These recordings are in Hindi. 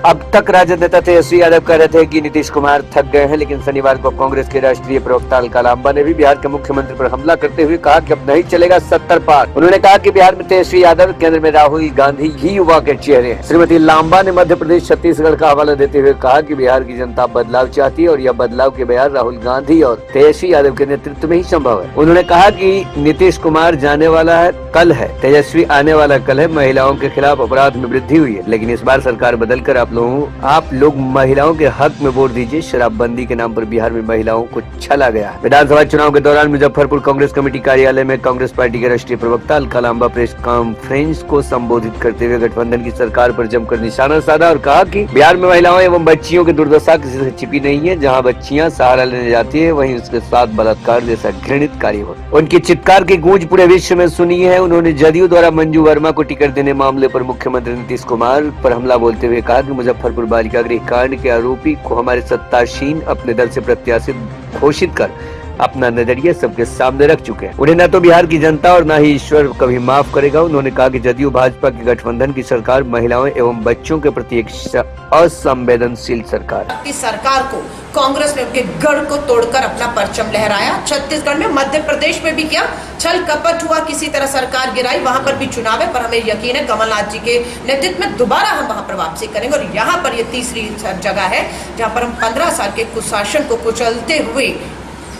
अब तक राजद नेता तेजस्वी यादव कह रहे थे कि नीतीश कुमार थक गए हैं, लेकिन शनिवार को कांग्रेस के राष्ट्रीय प्रवक्ता अलका लांबा ने भी बिहार के मुख्यमंत्री पर हमला करते हुए कहा कि अब नहीं चलेगा 70 पार। उन्होंने कहा कि बिहार में तेजस्वी यादव, केंद्र में राहुल गांधी ही युवा के चेहरे हैं। श्रीमती लांबा ने मध्य प्रदेश, छत्तीसगढ़ का हवाला देते हुए कहा कि बिहार की जनता बदलाव चाहती है और यह बदलाव के बयान राहुल गांधी और तेजस्वी यादव के नेतृत्व में ही संभव है। उन्होंने कहा कि नीतीश कुमार जाने वाला है कल है, तेजस्वी आने वाला कल है। महिलाओं के खिलाफ अपराध में वृद्धि हुई है, लेकिन इस बार सरकार बदलकर आप लोग महिलाओं के हक में वोट दीजिए। शराबबंदी के नाम पर बिहार में महिलाओं को छला गया है। विधानसभा चुनाव के दौरान मुजफ्फरपुर कांग्रेस कमेटी कार्यालय में कांग्रेस पार्टी के राष्ट्रीय प्रवक्ता अलका लांबा प्रेस कॉन्फ्रेंस को संबोधित करते हुए गठबंधन की सरकार पर जमकर निशाना साधा और कहा कि बिहार में महिलाओं एवं बच्चियों की दुर्दशा किसी से छिपी नहीं है। जहाँ बच्चियाँ सहारा लेने जाती है, वहीं उसके साथ बलात्कार जैसा घृणित कार्य हो। उनकी चित्कार की गूंज पूरे विश्व में सुनी है। उन्होंने जदयू द्वारा मंजू वर्मा को टिकट देने मामले पर मुख्यमंत्री नीतीश कुमार पर हमला बोलते हुए कहा कि मुजफ्फरपुर बालिका गृह कांड के आरोपी को हमारे सत्तासीन अपने दल से प्रत्याशित घोषित कर अपना नजरिया सबके सामने रख चुके हैं। उन्हें न तो बिहार की जनता और न ही ईश्वर कभी माफ करेगा। उन्होंने कहा कि जदयू भाजपा के गठबंधन की सरकार महिलाओं एवं बच्चों के प्रति एक असंवेदनशील सरकार है। इस सरकार को कांग्रेस ने उनके गढ़ को तोड़कर अपना परचम लहराया। छत्तीसगढ़ में, मध्य प्रदेश में भी किया, छल कपट हुआ, किसी तरह सरकार गिराई। वहां पर भी चुनाव है, पर हमें यकीन है कमलनाथ जी के नेतृत्व में दोबारा हम वहां पर वापसी करेंगे। और यहाँ पर ये तीसरी जगह है जहाँ पर हम 15 साल के कुशासन को कुचलते हुए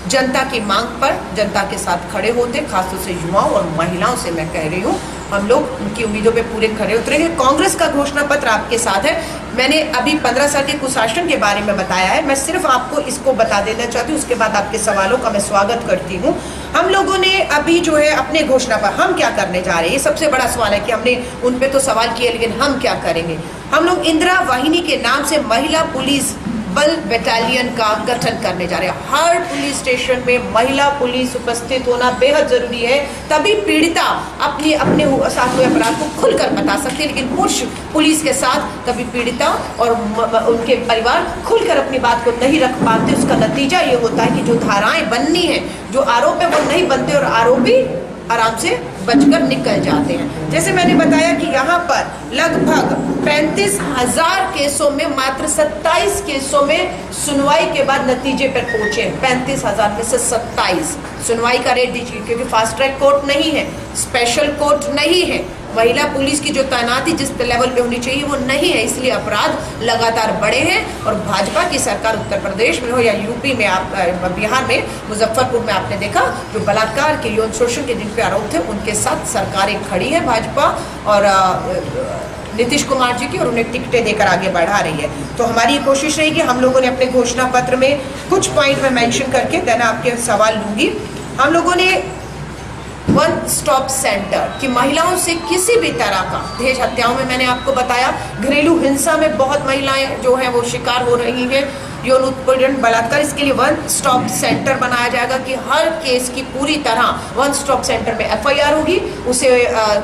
जनता की मांग पर जनता के साथ खड़े होते, खासतौर से युवाओं और महिलाओं से मैं कह रही हूँ, हम लोग उनकी उम्मीदों पे पूरे खड़े उतरेंगे। कांग्रेस का घोषणा पत्र आपके साथ है। मैंने अभी 15 साल के कुशासन के बारे में बताया है, मैं सिर्फ आपको इसको बता देना चाहती हूँ, उसके बाद आपके सवालों का मैं स्वागत करती हूँ। हम लोगों ने अभी जो है अपने घोषणा पर हम क्या करने जा रहे हैं, ये सबसे बड़ा सवाल है कि हमने उन पे तो सवाल किया, लेकिन हम क्या करेंगे। हम लोग इंदिरा वाहिनी के नाम से महिला पुलिस बल बटालियन का गठन करने जा रहे हैं। हर पुलिस स्टेशन में महिला पुलिस उपस्थित होना बेहद जरूरी है, तभी पीड़िता अपने साथ हुए अपराध को खुलकर बता सकती है। लेकिन पुरुष पुलिस के साथ कभी पीड़िता और उनके परिवार खुलकर अपनी बात को नहीं रख पाते। उसका नतीजा ये होता है कि जो धाराएं बननी है, जो आरोप है, वो नहीं बनते और आरोपी आराम से बचकर निकल जाते हैं। जैसे मैंने बताया कि यहाँ पर लगभग 35,000 केसों में मात्र 27 केसों में सुनवाई के बाद नतीजे पर पहुंचे। 35,000 में से 27 सुनवाई का रेट दीजिए, क्योंकि फास्ट ट्रैक कोर्ट नहीं है, स्पेशल कोर्ट नहीं है, महिला पुलिस की जो तैनाती जिस लेवल पे होनी चाहिए वो नहीं है, इसलिए अपराध लगातार बढ़े हैं। और भाजपा की सरकार उत्तर प्रदेश में हो या यूपी में, आप बिहार में, मुजफ्फरपुर में आपने देखा जो बलात्कार के, यौन शोषण के जिन पे आरोप थे, उनके साथ सरकारें खड़ी है भाजपा और नीतीश कुमार जी की, और उन्हें टिकटें देकर आगे बढ़ा रही है। तो हमारी कोशिश रहेगी, हम लोगों ने अपने घोषणा पत्र में कुछ पॉइंट में मेंशन करके देना आपके सवाल लूंगी। हम लोगों ने वन स्टॉप सेंटर कि महिलाओं से किसी भी तरह का दहेज हत्याओं में, मैंने आपको बताया, घरेलू हिंसा में बहुत महिलाएं जो हैं वो शिकार हो रही हैं, यौन उत्पीड़न, बलात्कार, इसके लिए वन स्टॉप सेंटर बनाया जाएगा कि हर केस की पूरी तरह वन स्टॉप सेंटर में एफआईआर होगी। उसे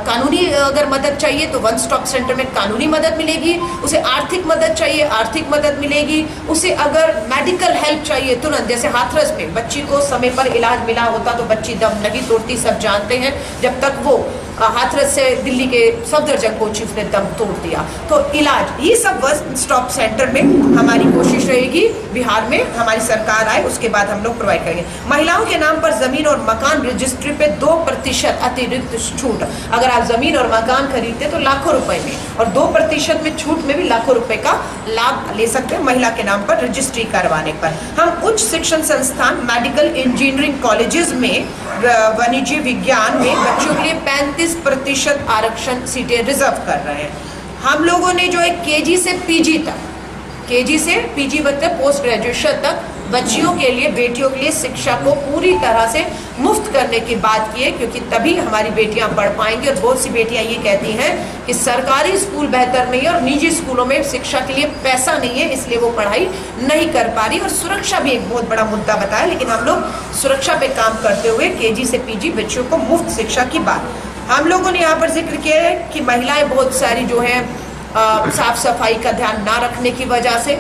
कानूनी अगर मदद चाहिए तो वन स्टॉप सेंटर में कानूनी मदद मिलेगी, उसे आर्थिक मदद चाहिए आर्थिक मदद मिलेगी, उसे अगर मेडिकल हेल्प चाहिए तुरंत, जैसे हाथरस में बच्ची को समय पर इलाज मिला होता तो बच्ची दम नहीं तोड़ती, सब जानते हैं, जब तक वो हाथरस से दिल्ली के सफदरजंग कोच ने दम तोड़ दिया। तो इलाज, ये सब वन स्टॉप सेंटर में हमारी कोशिश रहेगी बिहार में हमारी सरकार आए उसके बाद हम लोग प्रोवाइड करेंगे। महिलाओं के नाम पर जमीन और मकान रजिस्ट्री पे 2% अतिरिक्त छूट। अगर आप जमीन और मकान खरीदते तो लाखों रुपए में, और 2% में छूट में भी लाखों रुपए का लाभ ले सकते हैं महिला के नाम पर रजिस्ट्री करवाने पर। हम उच्च शिक्षण संस्थान, मेडिकल, इंजीनियरिंग कॉलेजेस में, वाणिज्य विज्ञान में बच्चों के लिए 35% आरक्षण सीटें रिजर्व कर रहे हैं। हम लोगों ने जो है केजी से पीजी तक, केजी से पीजी मतलब पोस्ट ग्रेजुएशन तक बच्चियों के लिए, बेटियों के लिए शिक्षा को पूरी तरह से मुफ्त करने की बात की है, क्योंकि तभी हमारी बेटियां पढ़ पाएंगी। और बहुत सी बेटियां ये कहती हैं कि सरकारी स्कूल बेहतर नहीं है और निजी स्कूलों में शिक्षा के लिए पैसा नहीं है, इसलिए वो पढ़ाई नहीं कर पा रही। और सुरक्षा भी एक बहुत बड़ा मुद्दा बताया, लेकिन हम लोग सुरक्षा पे काम करते हुए केजी से पीजी बच्चियों को मुफ्त शिक्षा की बात। हम लोगों ने यहाँ पर जिक्र किया है कि महिलाएं बहुत सारी जो है साफ सफाई का ध्यान ना रखने की वजह से,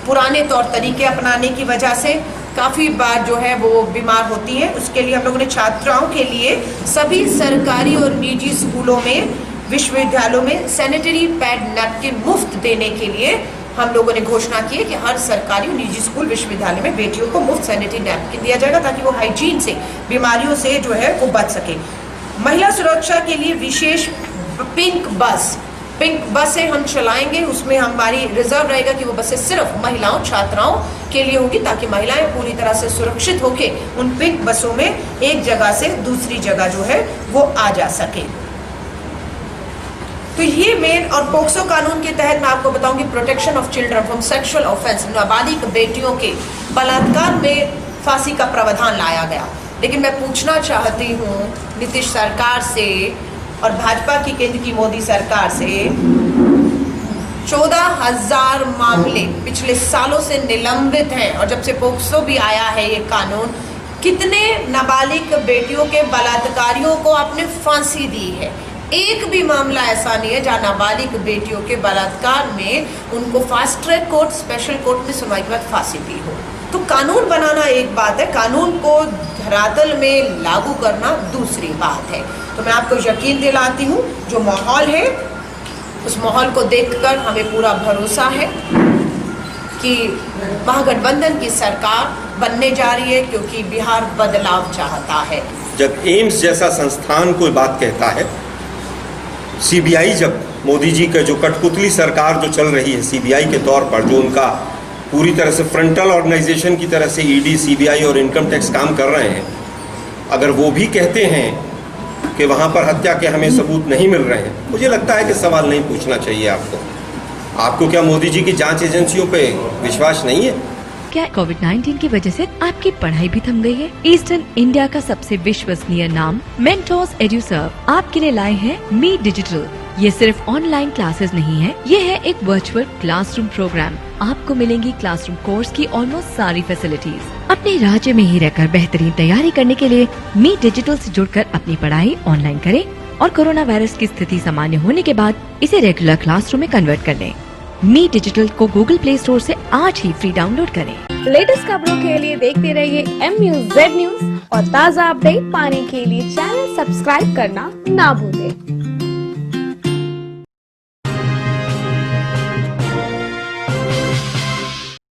पुराने तौर तरीके अपनाने की वजह से काफ़ी बार जो है वो बीमार होती हैं। उसके लिए हम लोगों ने छात्राओं के लिए सभी सरकारी और निजी स्कूलों में, विश्वविद्यालयों में सैनिटरी पैड नैपकिन मुफ्त देने के लिए हम लोगों ने घोषणा की है कि हर सरकारी और निजी स्कूल विश्वविद्यालय में बेटियों को मुफ्त सैनिटरी नैपकिन दिया जाएगा ताकि वो हाइजीन से, बीमारियों से जो है वो बच सके। महिला सुरक्षा के लिए विशेष पिंक बसें हम चलाएंगे। उसमें हमारी रिजर्व रहेगा कि वो बसें सिर्फ महिलाओं छात्राओं के लिए होगी ताकि महिलाएं पूरी तरह से सुरक्षित होके उन पिंक बसों में एक जगह से दूसरी जगह जो है वो आ जा सके। तो ये मेन, और पोक्सो कानून के तहत मैं आपको बताऊंगी protection of children from sexual offence, नाबालिग बेटियों के बलात्कार में फांसी का प्रावधान लाया गया। लेकिन मैं पूछना चाहती हूँ नीतीश सरकार से और भाजपा की केंद्र की मोदी सरकार से, 14,000 मामले पिछले सालों से निलंबित हैं और जब से पोक्सो भी आया है ये कानून, कितने नाबालिग बेटियों के बलात्कारियों को आपने फांसी दी है? एक भी मामला ऐसा नहीं है जहां नाबालिग बेटियों के बलात्कार में उनको fast track court, special court में सुनवाई के बाद फांसी दी हो। तो कानून बनाना एक बात है, कानून को धरातल में लागू करना दूसरी बात है। तो मैं आपको यकीन दिलाती हूँ जो माहौल है उस माहौल को देखकर हमें पूरा भरोसा है कि महागठबंधन की सरकार बनने जा रही है क्योंकि बिहार बदलाव चाहता है। जब एम्स जैसा संस्थान कोई बात कहता है, सीबीआई, जब मोदी जी का जो कठपुतली सरकार जो चल रही है सीबीआई के तौर पर, जो उनका पूरी तरह से फ्रंटल ऑर्गेनाइजेशन की तरह से ईडी, सीबीआई और इनकम टैक्स काम कर रहे हैं, अगर वो भी कहते हैं कि वहाँ पर हत्या के हमें सबूत नहीं मिल रहे हैं, मुझे लगता है कि सवाल नहीं पूछना चाहिए आपको क्या मोदी जी की जांच एजेंसियों पे विश्वास नहीं है? क्या कोविड-19 की वजह से आपकी पढ़ाई भी थम गई है? ईस्टर्न इंडिया का सबसे विश्वसनीय नाम मेंटोस एड्यूसर्व आपके लिए लाए हैं मीट डिजिटल। ये सिर्फ ऑनलाइन क्लासेस नहीं है, ये है एक वर्चुअल क्लासरूम प्रोग्राम। आपको मिलेंगी क्लासरूम कोर्स की ऑलमोस्ट सारी फैसिलिटीज। अपने राज्य में ही रहकर बेहतरीन तैयारी करने के लिए मीट डिजिटल से जुड़कर अपनी पढ़ाई ऑनलाइन करें और कोरोना वायरस की स्थिति सामान्य होने के बाद इसे रेगुलर क्लासरूम में कन्वर्ट कर लें। मीट डिजिटल को गूगल प्ले स्टोर से आज ही फ्री डाउनलोड करें। लेटेस्ट खबरों के लिए देखते रहिए MUZ न्यूज और ताज़ा अपडेट पाने के लिए चैनल सब्सक्राइब करना ना भूलें।